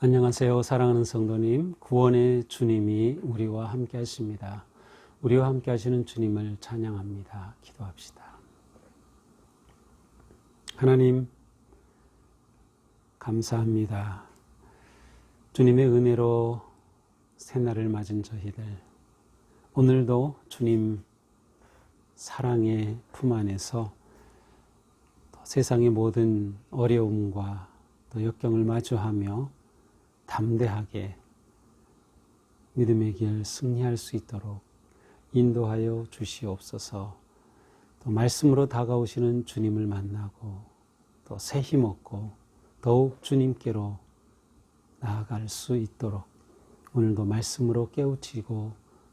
안녕하세요. 사랑하는 성도님, 구원의 주님이 우리와 함께 하십니다. 우리와 함께 하시는 주님을 찬양합니다. 기도합시다. 하나님, 감사합니다. 주님의 은혜로 새날을 맞은 저희들, 오늘도 주님 사랑의 품 안에서 세상의 모든 어려움과 또 역경을 마주하며 담대하게 믿음의 길 승리할 수 있도록 인도하여 주시옵소서. 또 말씀으로 다가오시는 주님을 만나고 또 새 힘 얻고 더욱 주님께로 나아갈 수 있도록 오늘도 말씀으로 깨우치고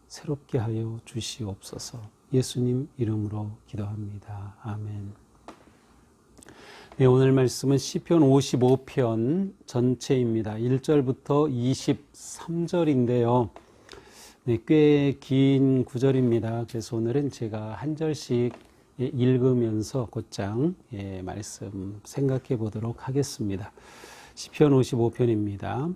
새롭게 하여 주시옵소서. 예수님 이름으로 기도합니다. 아멘. 네, 오늘 말씀은 시편 55편 전체입니다. 1절부터 23절인데요. 네, 꽤 긴 구절입니다. 그래서 오늘은 제가 한 절씩 읽으면서 곧장 말씀 생각해 보도록 하겠습니다. 시편 55편입니다.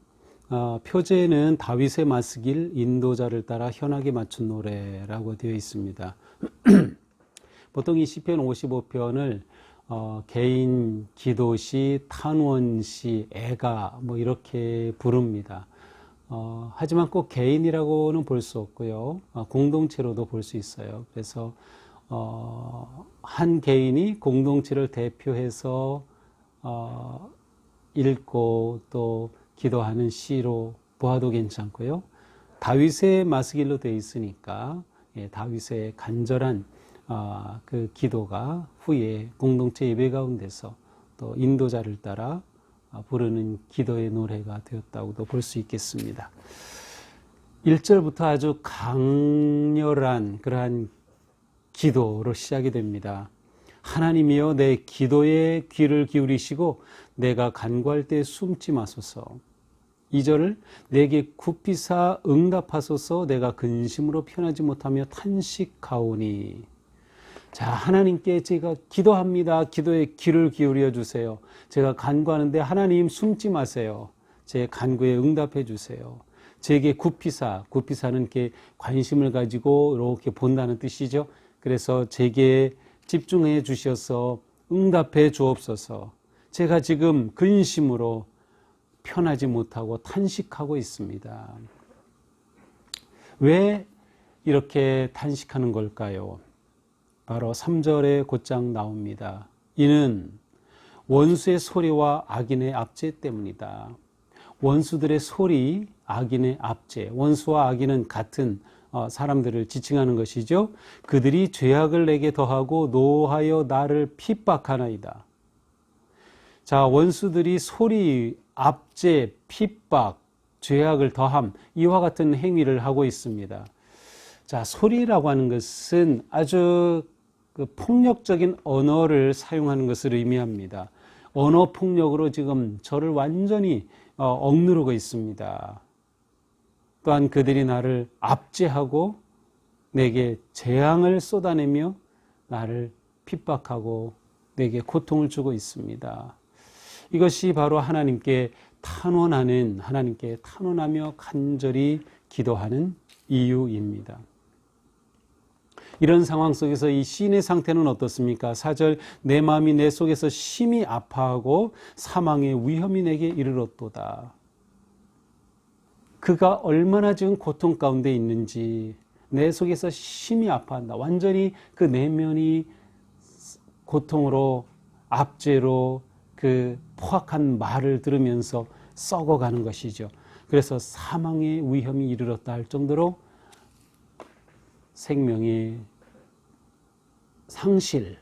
표제는 다윗의 맞으길 인도자를 따라 현악에 맞춘 노래라고 되어 있습니다. 보통 이 시편 55편을 개인 기도시, 탄원시, 애가 이렇게 부릅니다. 하지만 꼭 개인이라고는 볼 수 없고요. 공동체로도 볼 수 있어요. 그래서 한 개인이 공동체를 대표해서 읽고 또 기도하는 시로 보아도 괜찮고요. 다윗의 마스길로 되어 있으니까 다윗의 간절한 그 기도가 후에 공동체 예배 가운데서 또 인도자를 따라 부르는 기도의 노래가 되었다고도 볼 수 있겠습니다. 1절부터 아주 강렬한 그러한 기도로 시작이 됩니다. 하나님이여 내 기도에 귀를 기울이시고 내가 간구할 때 숨지 마소서. 2절을 내게 굽히사 응답하소서. 내가 근심으로 편하지 못하며 탄식하오니. 자, 하나님께 제가 기도합니다. 기도에 귀를 기울여 주세요. 제가 간구하는데 하나님 숨지 마세요. 제 간구에 응답해 주세요. 제게 굽히사는 이렇게 관심을 가지고 이렇게 본다는 뜻이죠. 그래서 제게 집중해 주셔서 응답해 주옵소서. 제가 지금 근심으로 편하지 못하고 탄식하고 있습니다. 왜 이렇게 탄식하는 걸까요? 바로 3절에 곧장 나옵니다. 이는 원수의 소리와 악인의 압제 때문이다. 원수들의 소리, 악인의 압제. 원수와 악인은 같은 사람들을 지칭하는 것이죠. 그들이 죄악을 내게 더하고 노하여 나를 핍박하나이다. 자, 원수들이 소리, 압제, 핍박, 죄악을 더함, 이와 같은 행위를 하고 있습니다. 자, 소리라고 하는 것은 아주 폭력적인 언어를 사용하는 것을 의미합니다. 언어 폭력으로 지금 저를 완전히 억누르고 있습니다. 또한 그들이 나를 압제하고 내게 재앙을 쏟아내며 나를 핍박하고 내게 고통을 주고 있습니다. 이것이 바로 하나님께 탄원하며 간절히 기도하는 이유입니다. 이런 상황 속에서 이 시인의 상태는 어떻습니까? 4절 내 마음이 내 속에서 심히 아파하고 사망의 위험이 내게 이르렀도다. 그가 얼마나 지금 고통 가운데 있는지 내 속에서 심히 아파한다. 완전히 그 내면이 고통으로 압제로 그 포악한 말을 들으면서 썩어가는 것이죠. 그래서 사망의 위험이 이르렀다 할 정도로 생명의 상실의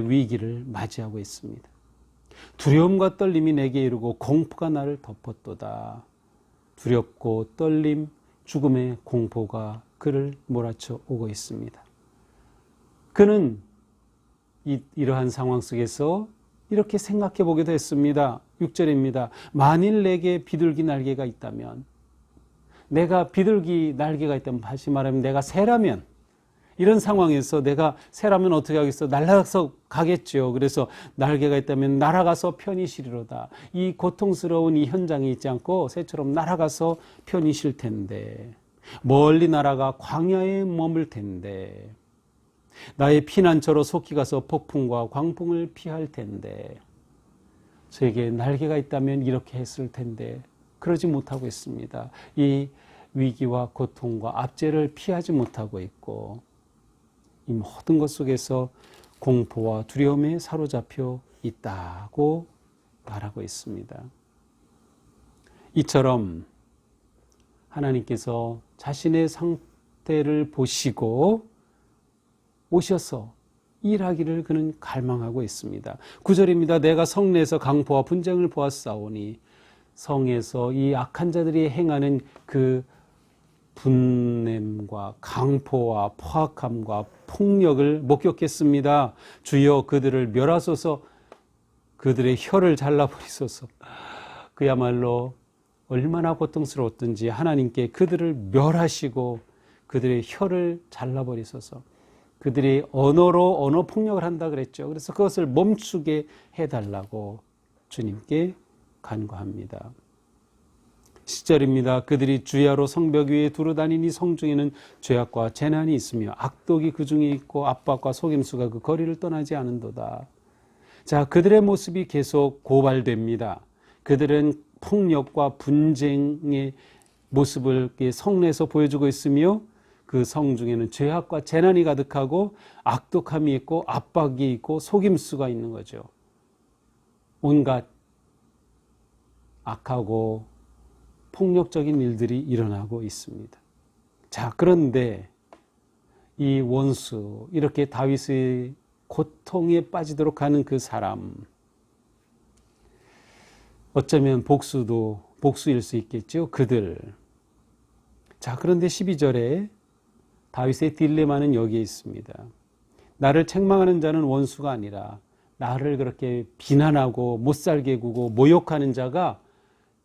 위기를 맞이하고 있습니다. 두려움과 떨림이 내게 이르고 공포가 나를 덮었도다. 두렵고 떨림, 죽음의 공포가 그를 몰아쳐 오고 있습니다. 그는 이러한 상황 속에서 이렇게 생각해 보기도 했습니다. 6절입니다. 만일 내게 비둘기 날개가 있다면, 내가 비둘기 날개가 있다면, 다시 말하면 내가 새라면, 이런 상황에서 내가 새라면 어떻게 하겠어? 날아가서 가겠죠. 그래서 날개가 있다면 날아가서 편히 쉬리로다. 이 고통스러운 이 현장에 있지 않고 새처럼 날아가서 편히 쉴 텐데, 멀리 날아가 광야에 머물 텐데, 나의 피난처로 속히 가서 폭풍과 광풍을 피할 텐데, 저에게 날개가 있다면 이렇게 했을 텐데 그러지 못하고 있습니다. 이 위기와 고통과 압제를 피하지 못하고 있고, 이 모든 것 속에서 공포와 두려움에 사로잡혀 있다고 말하고 있습니다. 이처럼 하나님께서 자신의 상태를 보시고 오셔서 일하기를 그는 갈망하고 있습니다. 9절입니다. 내가 성내에서 강포와 분쟁을 보았사오니, 성에서 이 악한 자들이 행하는 그 분냄과 강포와 포악함과 폭력을 목격했습니다. 주여 그들을 멸하소서, 그들의 혀를 잘라버리소서. 그야말로 얼마나 고통스러웠던지 하나님께 그들을 멸하시고 그들의 혀를 잘라버리소서. 그들이 언어로 언어 폭력을 한다 그랬죠. 그래서 그것을 멈추게 해달라고 주님께 간구합니다. 10절입니다. 그들이 주야로 성벽 위에 두루다니니 성중에는 죄악과 재난이 있으며 악독이 그 중에 있고 압박과 속임수가 그 거리를 떠나지 않은도다. 자, 그들의 모습이 계속 고발됩니다. 그들은 폭력과 분쟁의 모습을 성내에서 보여주고 있으며 그 성 중에는 죄악과 재난이 가득하고 악독함이 있고 압박이 있고 속임수가 있는 거죠. 온갖 악하고 폭력적인 일들이 일어나고 있습니다. 자, 그런데 이 원수, 이렇게 다윗의 고통에 빠지도록 하는 그 사람, 어쩌면 복수일 수 있겠죠. 그들. 자, 그런데 12절에 다윗의 딜레마는 여기에 있습니다. 나를 책망하는 자는 원수가 아니라 나를 그렇게 비난하고 못살게 구고 모욕하는 자가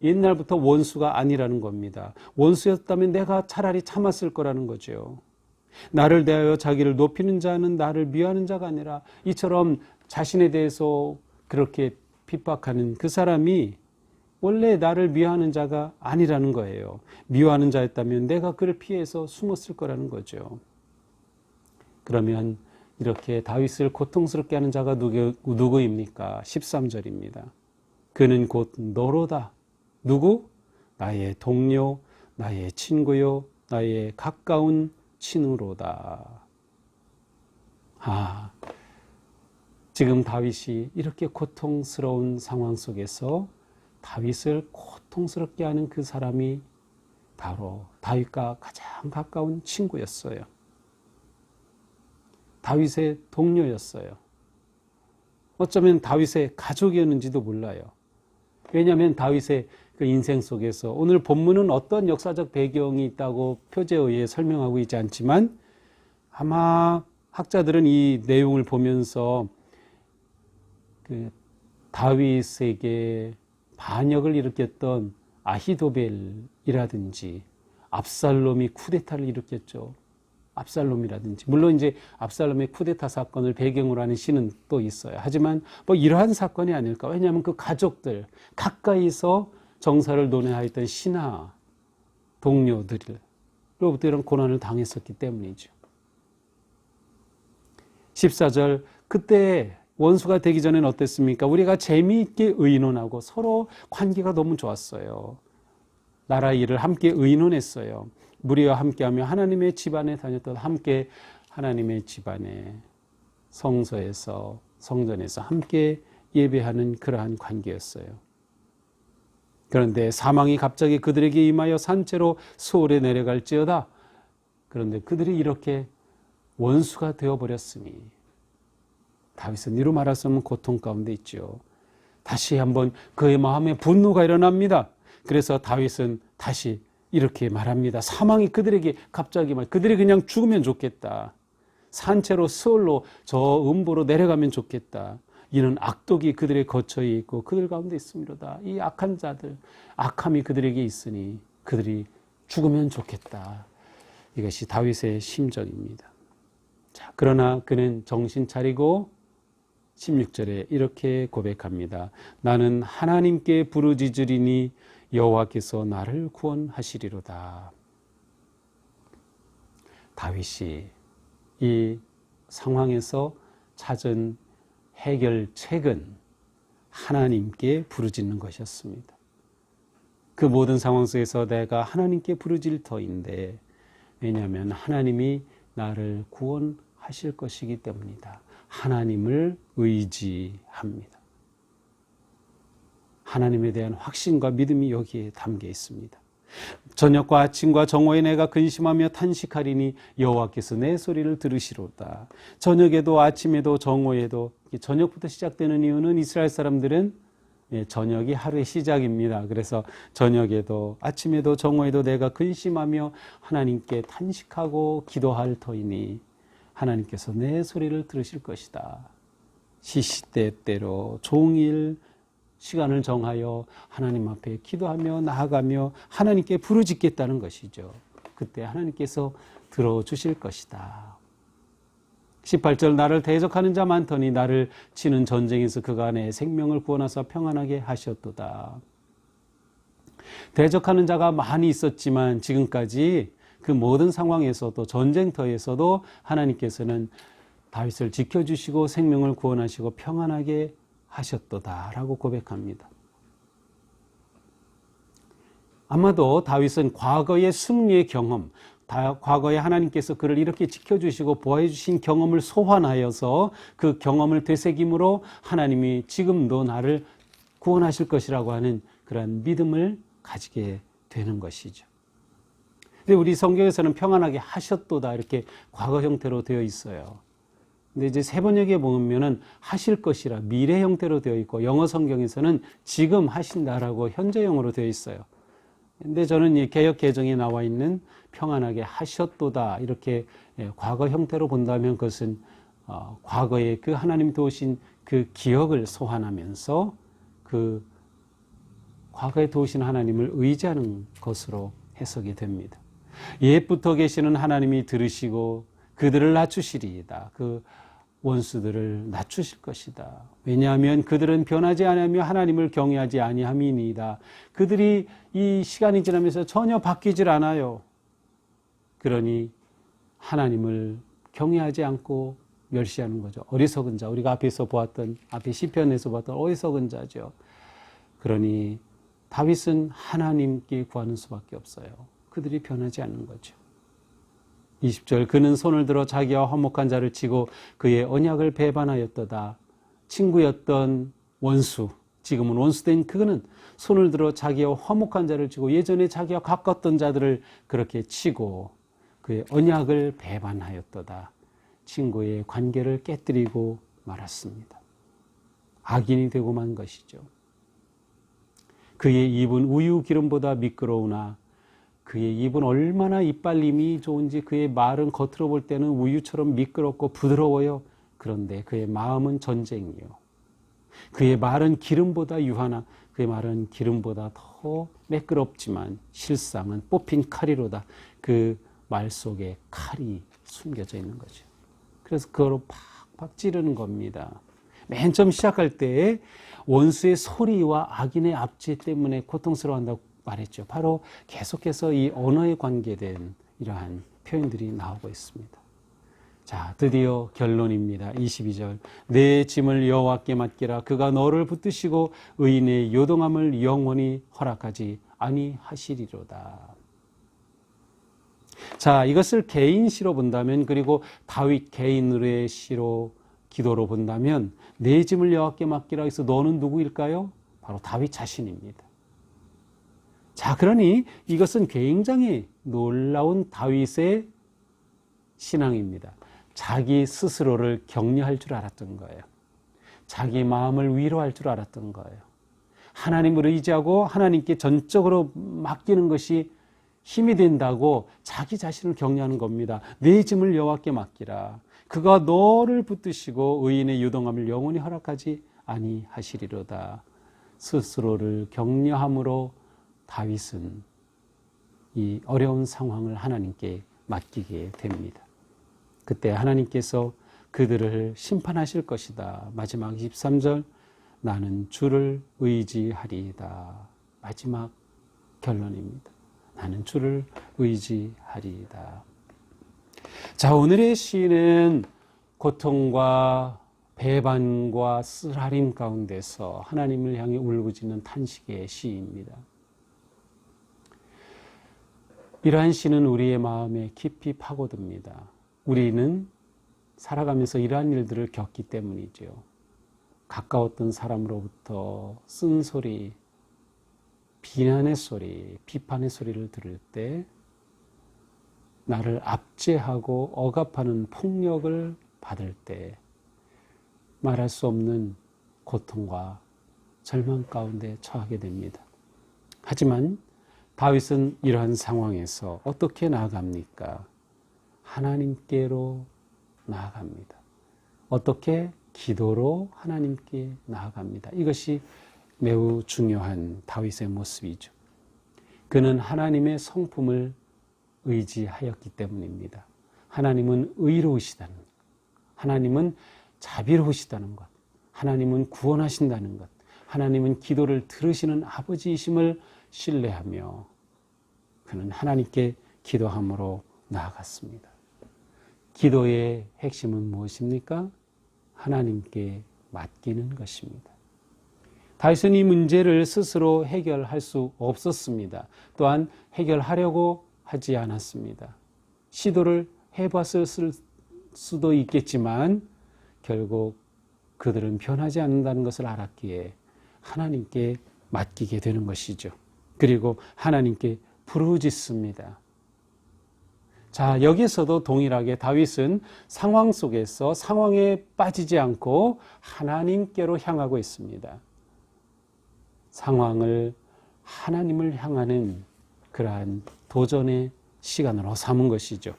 옛날부터 원수가 아니라는 겁니다. 원수였다면 내가 차라리 참았을 거라는 거죠. 나를 대하여 자기를 높이는 자는 나를 미워하는 자가 아니라, 이처럼 자신에 대해서 그렇게 핍박하는 그 사람이 원래 나를 미워하는 자가 아니라는 거예요. 미워하는 자였다면 내가 그를 피해서 숨었을 거라는 거죠. 그러면 이렇게 다윗을 고통스럽게 하는 자가 누구입니까? 13절입니다. 그는 곧 너로다. 누구? 나의 동료, 나의 친구요, 나의 가까운 친으로다. 지금 다윗이 이렇게 고통스러운 상황 속에서 다윗을 고통스럽게 하는 그 사람이 바로 다윗과 가장 가까운 친구였어요. 다윗의 동료였어요. 어쩌면 다윗의 가족이었는지도 몰라요. 왜냐하면 다윗의 그 인생 속에서, 오늘 본문은 어떤 역사적 배경이 있다고 표제에 의해 설명하고 있지 않지만 아마 학자들은 이 내용을 보면서 그 다윗에게 반역을 일으켰던 아히도벨이라든지 압살롬이 쿠데타를 일으켰죠. 압살롬이라든지, 물론 이제 압살롬의 쿠데타 사건을 배경으로 하는 시는 또 있어요. 하지만 뭐 이러한 사건이 아닐까. 왜냐하면 그 가족들, 가까이서 정사를 논의하였던 신하 동료들로부터 이런 고난을 당했었기 때문이죠. 14절, 그때 원수가 되기 전에는 어땠습니까? 우리가 재미있게 의논하고 서로 관계가 너무 좋았어요. 나라 일을 함께 의논했어요. 무리와 함께하며 하나님의 집안에 다녔던, 함께 하나님의 집안에 성전에서 함께 예배하는 그러한 관계였어요. 그런데 사망이 갑자기 그들에게 임하여 산채로 수월에 내려갈지어다. 그런데 그들이 이렇게 원수가 되어버렸으니 다윗은 이루 말할 수 없는 고통 가운데 있죠. 다시 한번 그의 마음에 분노가 일어납니다. 그래서 다윗은 다시 이렇게 말합니다. 사망이 그들에게 갑자기 그들이 그냥 죽으면 좋겠다. 산채로 스올로 저 음보로 내려가면 좋겠다. 이는 악독이 그들의 거처에 있고 그들 가운데 있음이로다. 이 악한 자들, 악함이 그들에게 있으니 그들이 죽으면 좋겠다. 이것이 다윗의 심정입니다. 자, 그러나 그는 정신 차리고 16절에 이렇게 고백합니다. 나는 하나님께 부르짖으리니 여호와께서 나를 구원하시리로다. 다윗이 이 상황에서 찾은 해결책은 하나님께 부르짖는 것이었습니다. 그 모든 상황 속에서 내가 하나님께 부르짖을 터인데, 왜냐하면 하나님이 나를 구원하실 것이기 때문이다. 하나님을 의지합니다. 하나님에 대한 확신과 믿음이 여기에 담겨 있습니다. 저녁과 아침과 정오에 내가 근심하며 탄식하리니 여호와께서 내 소리를 들으시로다. 저녁에도 아침에도 정오에도, 저녁부터 시작되는 이유는 이스라엘 사람들은 저녁이 하루의 시작입니다. 그래서 저녁에도 아침에도 정오에도 내가 근심하며 하나님께 탄식하고 기도할 터이니 하나님께서 내 소리를 들으실 것이다. 시시때때로 종일 시간을 정하여 하나님 앞에 기도하며 나아가며 하나님께 부르짖겠다는 것이죠. 그때 하나님께서 들어주실 것이다. 18절 나를 대적하는 자 많더니 나를 치는 전쟁에서 그가 내 생명을 구원하사 평안하게 하셨도다. 대적하는 자가 많이 있었지만 지금까지 그 모든 상황에서도 전쟁터에서도 하나님께서는 다윗을 지켜주시고 생명을 구원하시고 평안하게 하셨도다라고 고백합니다. 아마도 다윗은 과거의 승리의 경험, 과거에 하나님께서 그를 이렇게 지켜주시고 보호해 주신 경험을 소환하여서 그 경험을 되새김으로 하나님이 지금도 나를 구원하실 것이라고 하는 그런 믿음을 가지게 되는 것이죠. 근데 우리 성경에서는 평안하게 하셨도다 이렇게 과거 형태로 되어 있어요. 근데 이제 세 번역에 보면은 하실 것이라 미래 형태로 되어 있고, 영어 성경에서는 지금 하신다라고 현재형으로 되어 있어요. 근데 저는 이 개역 개정에 나와 있는 평안하게 하셨도다 이렇게 과거 형태로 본다면 그것은 과거에 그 하나님 도우신 그 기억을 소환하면서 그 과거에 도우신 하나님을 의지하는 것으로 해석이 됩니다. 옛부터 계시는 하나님이 들으시고 그들을 낮추시리이다. 그 원수들을 낮추실 것이다. 왜냐하면 그들은 변하지 아니하며 하나님을 경외하지 아니함이니이다. 그들이 이 시간이 지나면서 전혀 바뀌질 않아요. 그러니 하나님을 경외하지 않고 멸시하는 거죠. 어리석은 자, 우리가 앞에 시편에서 보았던 어리석은 자죠. 그러니 다윗은 하나님께 구하는 수밖에 없어요. 그들이 변하지 않는 거죠. 20절 그는 손을 들어 자기와 화목한 자를 치고 그의 언약을 배반하였도다. 친구였던 원수, 지금은 원수된 그는 손을 들어 자기와 화목한 자를 치고 예전에 자기와 가까웠던 자들을 그렇게 치고 그의 언약을 배반하였도다. 친구의 관계를 깨뜨리고 말았습니다. 악인이 되고 만 것이죠. 그의 입은 우유 기름보다 미끄러우나 그의 입은 얼마나 이빨림이 좋은지 그의 말은 겉으로 볼 때는 우유처럼 미끄럽고 부드러워요. 그런데 그의 마음은 전쟁이요. 그의 말은 기름보다 유하나 그의 말은 기름보다 더 매끄럽지만 실상은 뽑힌 칼이로다. 그 말 속에 칼이 숨겨져 있는 거죠. 그래서 그거로 팍팍 찌르는 겁니다. 맨 처음 시작할 때 원수의 소리와 악인의 압제 때문에 고통스러워한다고 말했죠. 바로 계속해서 이 언어에 관계된 이러한 표현들이 나오고 있습니다. 자, 드디어 결론입니다. 22절 내 짐을 여호와께 맡기라. 그가 너를 붙드시고 의인의 요동함을 영원히 허락하지 아니하시리로다. 자, 이것을 개인 시로 본다면, 그리고 다윗 개인으로의 시로 기도로 본다면 내 짐을 여호와께 맡기라 해서 너는 누구일까요? 바로 다윗 자신입니다. 자, 그러니 이것은 굉장히 놀라운 다윗의 신앙입니다. 자기 스스로를 격려할 줄 알았던 거예요. 자기 마음을 위로할 줄 알았던 거예요. 하나님을 의지하고 하나님께 전적으로 맡기는 것이 힘이 된다고 자기 자신을 격려하는 겁니다. 내 짐을 여호와께 맡기라. 그가 너를 붙드시고 의인의 유동함을 영원히 허락하지 아니하시리로다. 스스로를 격려함으로 다윗은 이 어려운 상황을 하나님께 맡기게 됩니다. 그때 하나님께서 그들을 심판하실 것이다. 마지막 23절, 나는 주를 의지하리이다. 마지막 결론입니다. 나는 주를 의지하리이다. 자, 오늘의 시는 고통과 배반과 쓰라림 가운데서 하나님을 향해 울부짖는 탄식의 시입니다. 이러한 시는 우리의 마음에 깊이 파고듭니다. 우리는 살아가면서 이러한 일들을 겪기 때문이죠. 가까웠던 사람으로부터 쓴소리, 비난의 소리, 비판의 소리를 들을 때 나를 압제하고 억압하는 폭력을 받을 때 말할 수 없는 고통과 절망 가운데 처하게 됩니다. 하지만 다윗은 이러한 상황에서 어떻게 나아갑니까? 하나님께로 나아갑니다. 어떻게? 기도로 하나님께 나아갑니다. 이것이 매우 중요한 다윗의 모습이죠. 그는 하나님의 성품을 의지하였기 때문입니다. 하나님은 의로우시다는 것, 하나님은 자비로우시다는 것, 하나님은 구원하신다는 것, 하나님은 기도를 들으시는 아버지이심을 신뢰하며 그는 하나님께 기도함으로 나아갔습니다. 기도의 핵심은 무엇입니까? 하나님께 맡기는 것입니다. 다윗은 이 문제를 스스로 해결할 수 없었습니다. 또한 해결하려고 하지 않았습니다. 시도를 해봤을 수도 있겠지만 결국 그들은 변하지 않는다는 것을 알았기에 하나님께 맡기게 되는 것이죠. 그리고 하나님께 부르짖습니다. 자, 여기서도 동일하게 다윗은 상황 속에서 상황에 빠지지 않고 하나님께로 향하고 있습니다. 상황을 하나님을 향하는 그러한 도전의 시간으로 삼은 것이죠.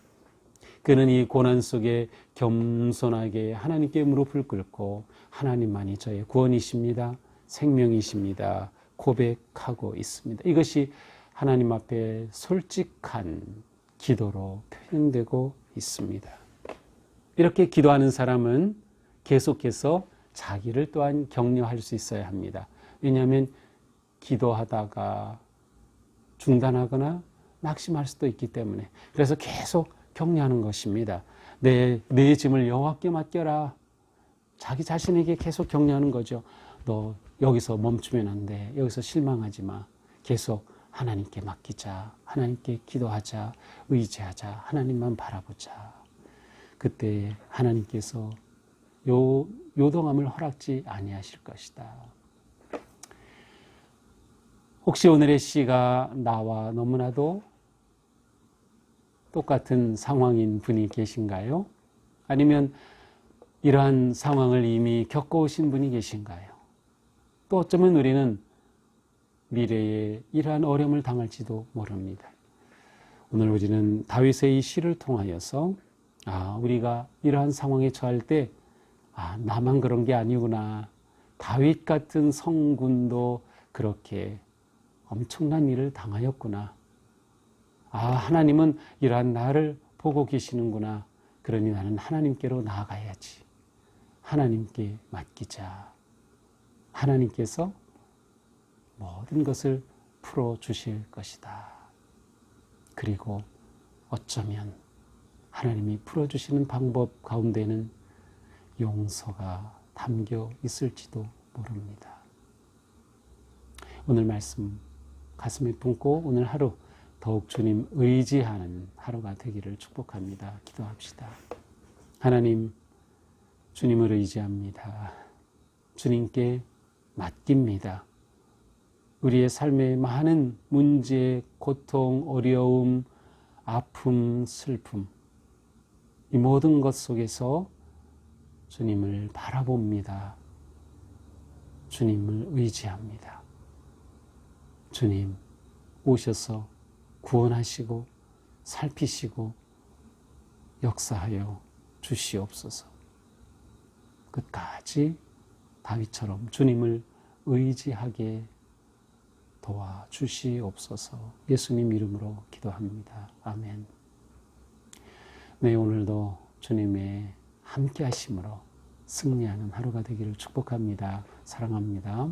그는 이 고난 속에 겸손하게 하나님께 무릎을 꿇고 하나님만이 저의 구원이십니다. 생명이십니다. 고백하고 있습니다. 이것이 하나님 앞에 솔직한 기도로 표현되고 있습니다. 이렇게 기도하는 사람은 계속해서 자기를 또한 격려할 수 있어야 합니다. 왜냐하면 기도하다가 중단하거나 낙심할 수도 있기 때문에 그래서 계속 격려하는 것입니다. 내 짐을 여호와께 맡겨라. 자기 자신에게 계속 격려하는 거죠. 너 여기서 멈추면 안 돼. 여기서 실망하지 마. 계속 하나님께 맡기자. 하나님께 기도하자. 의지하자. 하나님만 바라보자. 그때 하나님께서 요동함을 허락지 아니하실 것이다. 혹시 오늘의 시가 나와 너무나도 똑같은 상황인 분이 계신가요? 아니면 이러한 상황을 이미 겪어오신 분이 계신가요? 또 어쩌면 우리는 미래에 이러한 어려움을 당할지도 모릅니다. 오늘 우리는 다윗의 이 시를 통하여서 우리가 이러한 상황에 처할 때 나만 그런 게 아니구나. 다윗 같은 성군도 그렇게 엄청난 일을 당하였구나. 하나님은 이러한 나를 보고 계시는구나. 그러니 나는 하나님께로 나아가야지. 하나님께 맡기자. 하나님께서 모든 것을 풀어주실 것이다. 그리고 어쩌면 하나님이 풀어주시는 방법 가운데는 용서가 담겨 있을지도 모릅니다. 오늘 말씀 가슴에 품고 오늘 하루 더욱 주님 의지하는 하루가 되기를 축복합니다. 기도합시다. 하나님, 주님을 의지합니다. 주님께 맡깁니다. 우리의 삶의 많은 문제, 고통, 어려움, 아픔, 슬픔, 이 모든 것 속에서 주님을 바라봅니다. 주님을 의지합니다. 주님, 오셔서 구원하시고 살피시고 역사하여 주시옵소서. 끝까지 다윗처럼 주님을 의지하게 도와주시옵소서. 예수님 이름으로 기도합니다. 아멘. 네, 오늘도 주님의 함께 하심으로 승리하는 하루가 되기를 축복합니다. 사랑합니다.